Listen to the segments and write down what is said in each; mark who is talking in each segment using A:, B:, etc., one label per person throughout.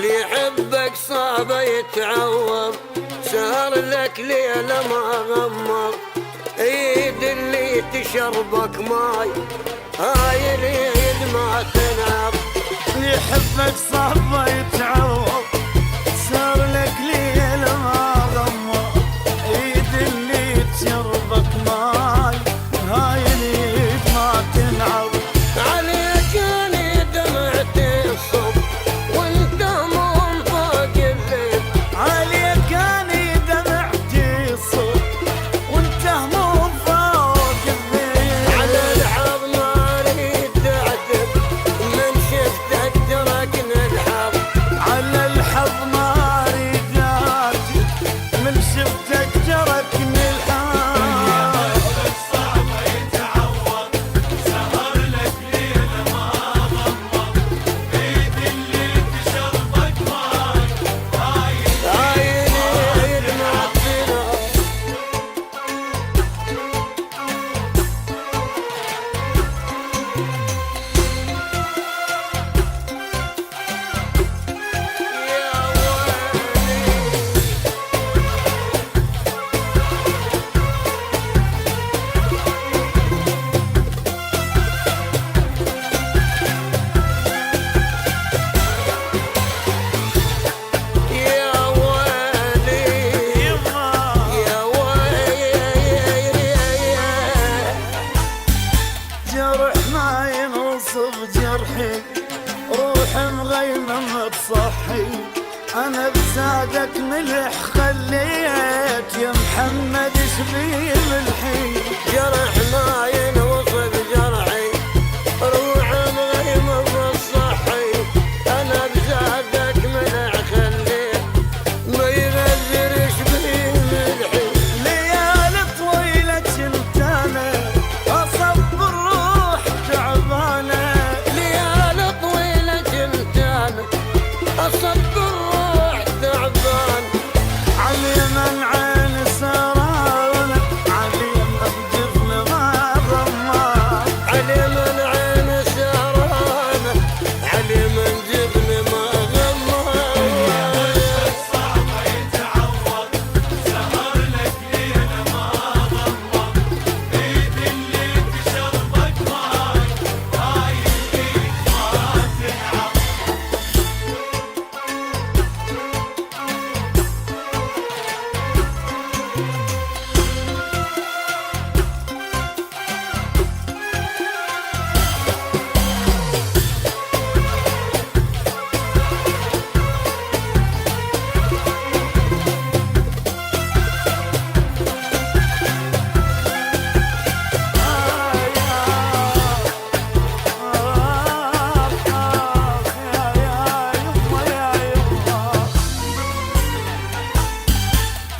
A: اللي يحبك صعب يتعوض، سهر لك ليلة ما غمض، ايد اللي تشربك ماي هاي اليد ما تنعض.
B: اللي يحبك صعب يتعوض، سهر لك ليلة ما غمض، ايد اللي تشربك ماي هاي اليد ما تنعض.
A: عليك اني دمعتي الصب وانت مو فوق الليل،
B: عليك اني دمعتي الصب وانت مو فوق الليل.
A: على الحظ ما اريد اعتب من شفتك تركني الحظ،
B: على الحظ ما اريد اعتب من شفتك تركني الحظ. جرح ما ينصف جرحي، روح مغيمة تصحي، أنا بزادك ملح خليت يا محمد شبيه ملحي.
A: جرح ما ينوصف جرحي، روح مغيمة بالصحي، انا بزادك ملح خليت ما يغزرش بيه ملحي.
B: ليالي طويلة كنت أنا أصب الروح تعبانة،
A: ليالي طويلة كنت انا اصب الروح تعبان.
B: عليمن عين سرانة، عليمن جفن ما ضمان،
A: علي من عين سهرانة، علي من جبن ما غمان.
B: صعب يتعوض، سهر لك ليلة ما غمض، ايد اللي تشربك ماي هاي الايد ما تنعض.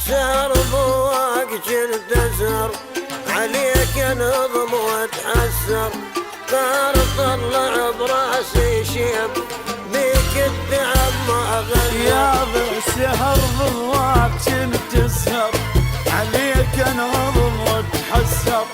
A: سهر ضواك جلد ازهر، عليك نظم واتحسر، صار طلع براسي شيب بيك التعب ما غير.
B: يا بالسهر ضواك كنت تسهر، عليك انهضم واتحسر،